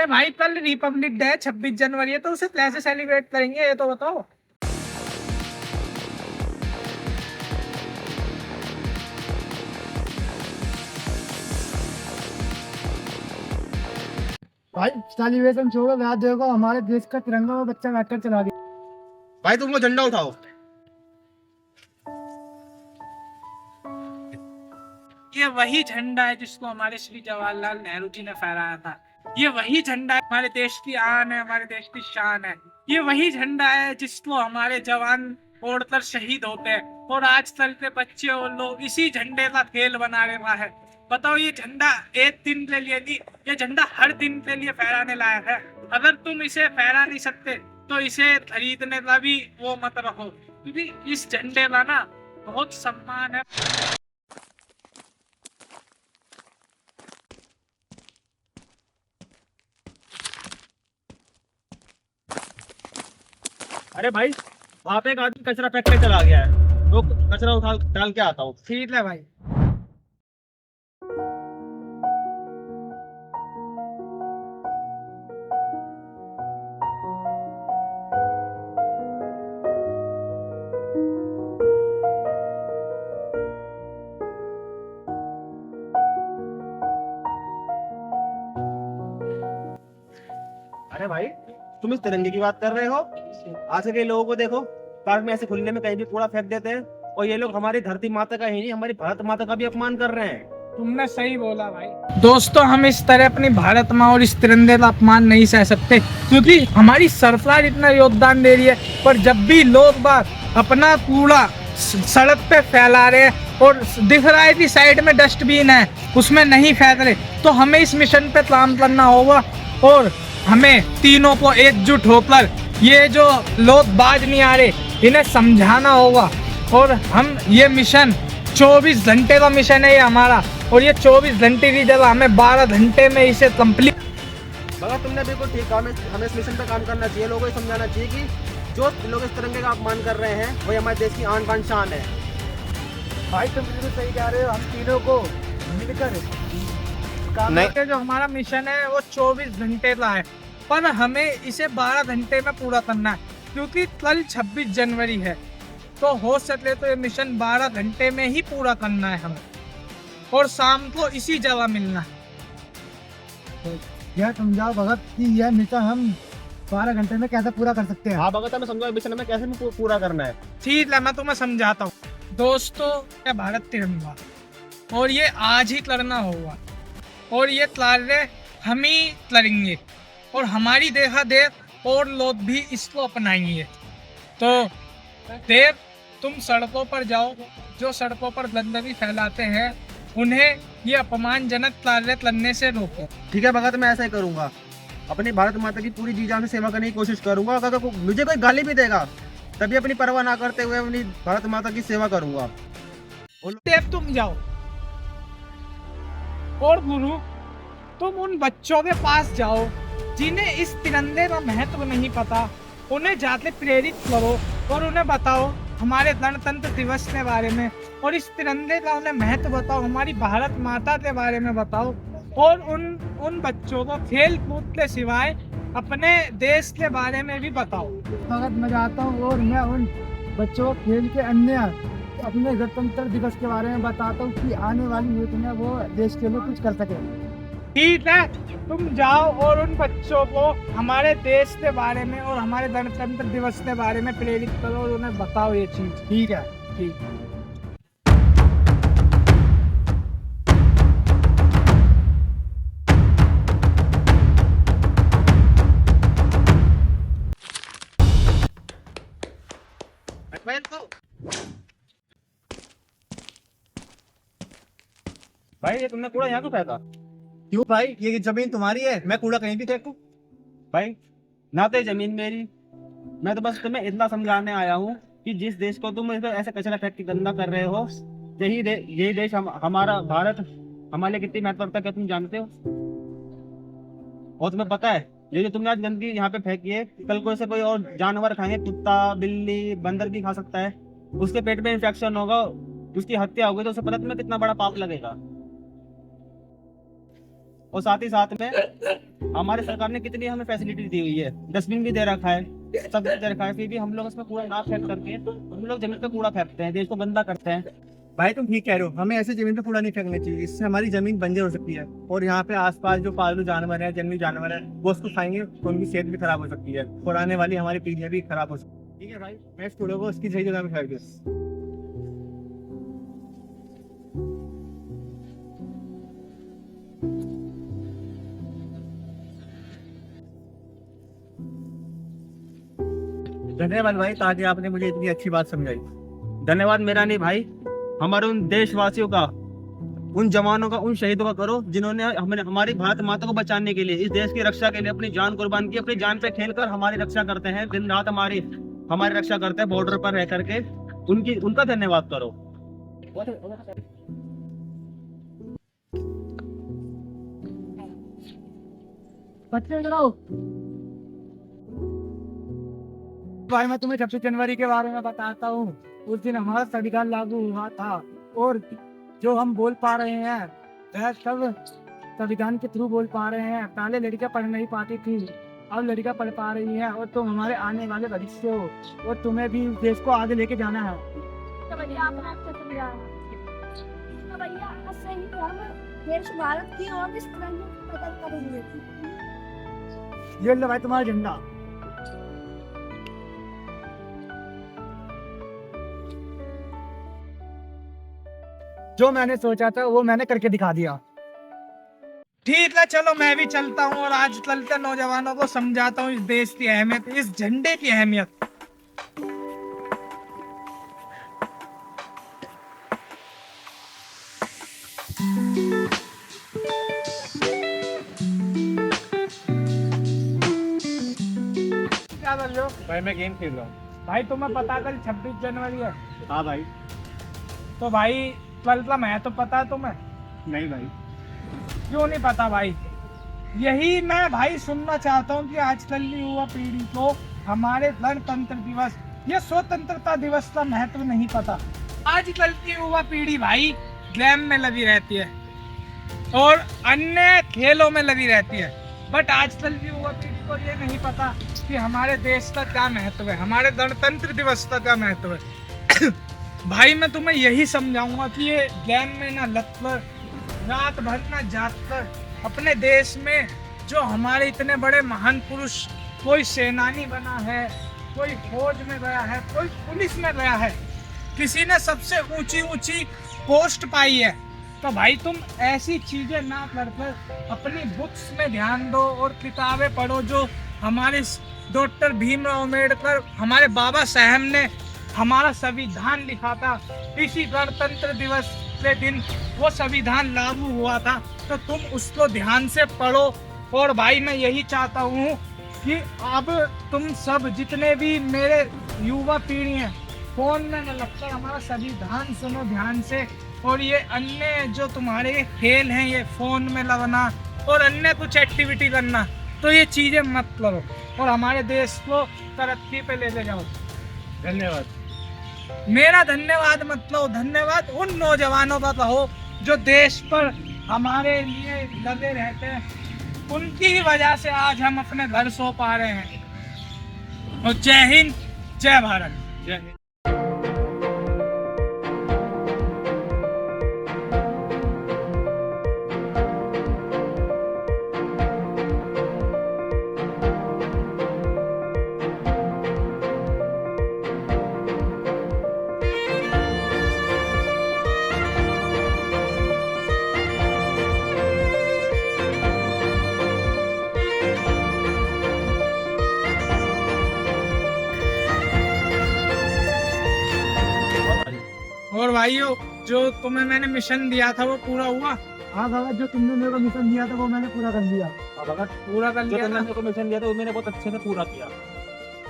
अरे भाई कल रिपब्लिक डे 26 जनवरी है, तो उसे कैसे सेलिब्रेट करेंगे ये तो बताओ। भाई सेलिब्रेशन छोड़ो, याद देखो हमारे देश का तिरंगा वो बच्चा बैठकर चला गया। भाई तुम वो झंडा उठाओ। ये वही झंडा है जिसको हमारे श्री जवाहरलाल नेहरू जी ने फहराया था। ये वही झंडा है, हमारे देश की आन है, हमारे देश की शान है। ये वही झंडा है जिसको हमारे जवान ओढ़कर शहीद होते हैं, और आज कल के बच्चे और लोग इसी झंडे का खेल बना रहा है। बताओ, ये झंडा एक दिन के लिए नहीं, ये झंडा हर दिन के लिए फहराने लायक है। अगर तुम इसे फहरा नहीं सकते तो इसे खरीदने का भी वो मत रखो, क्योंकि इस झंडे का ना बहुत सम्मान है। अरे भाई, वहाँ पे एक आदमी कचरा फेंक के चला गया है, तो कचरा उठा डाल के आता हूँ। ठीक है भाई। अरे भाई, तुम इस तिरंगे की बात कर रहे हो? आज के लोगों को देखो, पार्क में ऐसे खुले में कहीं भी कूड़ा फेंक देते हैं, और ये लोग हमारी धरती माता का ही नहीं, हमारी भारत माता का भी अपमान कर रहे हैं। तुमने सही बोला भाई। दोस्तों, हम इस तरह अपनी भारत माँ और इस तिरंगे का अपमान नहीं सह सकते, क्योंकि हमारी सरकार इतना योगदान दे रही है। पर जब भी लोग बाग अपना कूड़ा सड़क पे फैला रहे हैं और दिख रहा है कि साइड में डस्टबिन है, उसमें नहीं फेंक रहे, तो हमें इस मिशन पे काम करना होगा, और हमें तीनों को एकजुट होकर ये जो लोग बाज नहीं आ रहे इन्हें समझाना होगा। और हम ये मिशन 24 घंटे का मिशन है ये हमारा, और ये 24 घंटे की जगह हमें 12 घंटे में इसे कंप्लीट। मगर तुमने बिल्कुल ठीक कहा, हमें इस मिशन पे काम करना चाहिए। लोगों को समझाना चाहिए कि जो लोग इस तिरंगे का अपमान कर रहे हैं वही हमारे देश की आन बान शान है। भाई तुम बिल्कुल सही कह रहे हो, हम तीनों को मिलकर काम नहीं। करके जो हमारा मिशन है वो 24 घंटे का है, पर हमें इसे 12 घंटे में पूरा करना है, क्योंकि कल 26 जनवरी है। तो हो सके तो ये मिशन 12 घंटे में ही पूरा करना है हमें, और शाम को इसी जगह मिलना है। यह समझाओ भगत कि यह मिशन हम 12 घंटे में कैसे पूरा कर सकते हैं। हाँ भगत, हमें समझो मिशन हमें कैसे पूरा करना है। ठीक है, मैं तुम्हें समझाता हूँ। दोस्तों, ये भारत तिरंगा, और ये आज ही करना होगा, और ये कार्य हम ही करेंगे, और हमारी देखा देख और लोग भी इसको अपनाएंगे। तो देव, तुम सड़कों पर जाओ, जो सड़कों पर गंदगी फैलाते हैं उन्हें ये अपमानजनक कार्य करने से रोको। ठीक है भगत, मैं ऐसा ही करूंगा। अपनी भारत माता की पूरी जी जान से सेवा करने की कोशिश करूंगा। अगर मुझे कोई गाली भी देगा तभी अपनी परवाह ना करते हुए अपनी भारत माता की सेवा करूंगा। देव, तुम जाओ, और गुरु, तुम उन बच्चों के पास जाओ जिन्हें इस तिरंगे का महत्व नहीं पता, उन्हें जाके प्रेरित करो और उन्हें बताओ हमारे गणतंत्र दिवस के बारे में, और इस तिरंगे का उन्हें महत्व बताओ, हमारी भारत माता के बारे में बताओ, और उन बच्चों को खेल कूद के सिवाय अपने देश के बारे में भी बताओ। भगत मैं जाता हूँ, और मैं उन बच्चों को खेल के अन्य अपने गणतंत्र दिवस के बारे में बताता हूँ कि आने वाली यूथ में वो देश के लिए कुछ कर सके। ठीक है, तुम जाओ और उन बच्चों को हमारे देश के बारे में और हमारे गणतंत्र दिवस के बारे में प्रेरित करो, और उन्हें बताओ ये चीज। ठीक है। ठीक। भाई, ये तुमने कूड़ा यहाँ क्यों फेंका? क्यों भाई, ये जमीन तुम्हारी है, मैं कूड़ा कहीं भी फेंकूं? भाई, ना तो ये जमीन मेरी, मैं तो बस तुम्हें इतना समझाने आया हूँ कि जिस देश को तुम ऐसे कचरा फेंक के गंदा कर रहे हो, यही देश हमारा भारत हमारे लिए कितनी महत्व रखता है, क्या तुम जानते हो? और तुम्हें पता है, ये जो तुमने आज गंदगी यहाँ पे फेंकी है, कल को ऐसे कोई और जानवर खाएंगे, कुत्ता, बिल्ली, बंदर भी खा सकता है, उसके पेट में इंफेक्शन होगा, उसकी हत्या होगी, तो उसे पता तुम्हें कितना बड़ा पाप लगेगा। और साथ ही साथ में हमारे सरकार ने कितनी हमें फैसिलिटी दी हुई है, डस्टबिन भी दे रखा है, सब कुछ दे रखा है, फिर भी हम लोग उसमें कूड़ा ना फेंक करके हम लोग जमीन पे कूड़ा फेंकते हैं, देश को गंदा करते हैं। भाई तुम ठीक कह रहे हो, हमें ऐसे जमीन पे कूड़ा नहीं फेंकना चाहिए, इससे हमारी जमीन बंजर हो सकती है और यहाँ पे आसपास जो पालतू जानवर है, जंगली जानवर है, वो उसको खाएंगे तो उनकी सेहत भी खराब हो सकती है और आने वाली हमारी पीढ़ियां भी खराब हो सकती है। ठीक है भाई, मैं इस कूड़े को उसकी सही जगह पे फेंक दूँ। धन्यवाद भाई, ताकि आपने मुझे इतनी अच्छी बात समझाई। धन्यवाद मेरा नहीं भाई, हमारे उन देशवासियों का, उन जवानों का, उन शहीदों का करो जिन्होंने हमारी भारत माता को बचाने के लिए, इस देश की रक्षा के लिए अपनी जान कुर्बान की, अपनी जान पे खेलकर हमारी रक्षा करते हैं, दिन रात हमारी रक्षा करते हैं बॉर्डर पर रह करके, उनका धन्यवाद करो। बच्चे लगाओ। भाई मैं तुम्हें 26 जनवरी के बारे में बताता हूँ। उस दिन हमारा संविधान लागू हुआ था और जो हम बोल पा रहे हैं वह सब संविधान के थ्रू बोल पा रहे हैं। पहले लड़कियां पढ़ नहीं पाती थी, अब लड़कियां पढ़ पा रही हैं और तुम हमारे आने वाले भविष्य हो और तुम्हें भी देश को आगे लेके जाना है। तो भैया आपने आपसे समझा, तो भैया सही हम देश भारत की और इस तरह की मदद करेंगे। ये लो भाई तुम्हारा झंडा। जो मैंने सोचा था वो मैंने करके दिखा दिया। ठीक है, चलो मैं भी चलता हूँ और आज चलते नौजवानों को समझाता हूँ इस देश की अहमियत, इस झंडे की अहमियत। क्या कर रहे हो भाई मैं गेम खेल रहा हूँ। भाई? तुम्हें पता कल 26 जनवरी है? हाँ भाई। तो भाई 12 मैं तो पता है तुम्हें? नहीं भाई। क्यों नहीं पता भाई? यही मैं भाई सुनना चाहता हूँ कि आजकल की युवा पीढ़ी को हमारे गणतंत्र दिवस या स्वतंत्रता दिवस का महत्व नहीं पता। आजकल की युवा पीढ़ी भाई गेम में लगी रहती है और अन्य खेलों में लगी रहती है, बट आजकल की युवा पीढ़ी को ये नहीं पता कि हमारे देश का क्या महत्व है, हमारे गणतंत्र दिवस का क्या महत्व है। भाई मैं तुम्हें यही समझाऊंगा कि ये गेम में ना लत कर, रात भर ना जाग कर अपने देश में जो हमारे इतने बड़े महान पुरुष, कोई सेनानी बना है, कोई फौज में गया है, कोई पुलिस में गया है, किसी ने सबसे ऊंची ऊंची पोस्ट पाई है, तो भाई तुम ऐसी चीजें ना कर अपनी बुक्स में ध्यान दो और किताबें पढ़ो जो हमारे डॉक्टर भीमराव अम्बेडकर, हमारे बाबा साहब ने हमारा संविधान लिखा था। इसी गणतंत्र दिवस के दिन वो संविधान लागू हुआ था, तो तुम उसको ध्यान से पढ़ो। और भाई मैं यही चाहता हूँ कि अब तुम सब जितने भी मेरे युवा पीढ़ी हैं, फोन में न लगकर हमारा संविधान सुनो ध्यान से, और ये अन्य जो तुम्हारे खेल हैं, ये फोन में लगना और अन्य कुछ एक्टिविटी करना, तो ये चीजें मत करो और हमारे देश को तरक्की पे ले जाओ। धन्यवाद। मेरा धन्यवाद मत लो, धन्यवाद उन नौजवानों का कहो जो देश पर हमारे लिए लगे रहते हैं। उनकी ही वजह से आज हम अपने घर सो पा रहे हैं। और जय हिंद, जय भारत। जय हिंद। और भाइयों, जो तुम्हें मैंने मिशन दिया था वो पूरा हुआ? हाँ भगत, जो तुमने मेरे को मिशन दिया था वो मैंने पूरा कर दिया। पूरा कर जो लिया तुमने ना? मेरे को मिशन दिया था वो मैंने बहुत अच्छे से पूरा किया।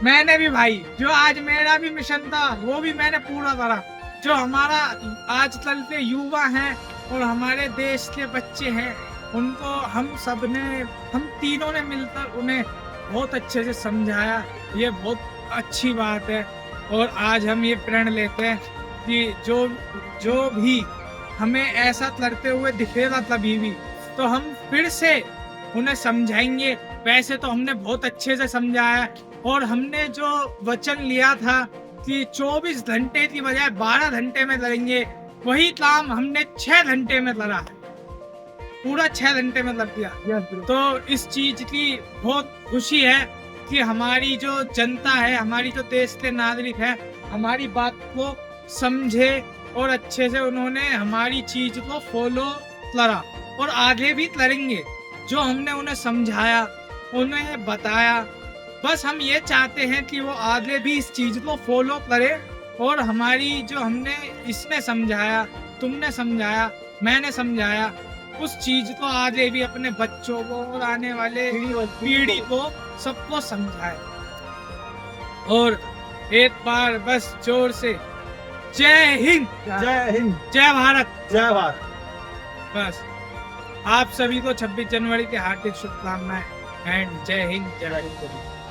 मैंने भी भाई, जो आज मेरा भी मिशन था वो भी मैंने पूरा करा। जो हमारा आजकल के युवा हैं और हमारे देश के बच्चे हैं, उनको हम तीनों ने मिलकर उन्हें बहुत अच्छे से समझाया। ये बहुत अच्छी बात है और आज हम ये प्रण लेते हैं कि जो भी हमें ऐसा करते हुए दिखेगा कभी भी, तो हम फिर से उन्हें समझाएंगे। वैसे तो हमने बहुत अच्छे से समझाया और हमने जो वचन लिया था कि 24 घंटे की बजाय 12 घंटे में लड़ेंगे, वही काम हमने 6 घंटे में लड़ा है, पूरा 6 घंटे में लड़ दिया। Yes bro. तो इस चीज की बहुत खुशी है कि हमारी जो जनता है, हमारी जो देश के नागरिक है, हमारी बात को समझे और अच्छे से उन्होंने हमारी चीज को फॉलो करा और आगे भी करेंगे। जो हमने उन्हें समझाया, उन्हें बताया, बस हम ये चाहते हैं कि वो आगे भी इस चीज को फॉलो करे और हमारी जो हमने इसने समझाया, तुमने समझाया, मैंने समझाया, उस चीज को आगे भी अपने बच्चों को और आने वाले पीढ़ी को सबको समझाए। और एक बार बस जोर से जय हिंद, जय हिंद, जय भारत। जय भारत। बस आप सभी को 26 जनवरी की हार्दिक शुभकामनाएं एंड जय हिंद, जय भारत।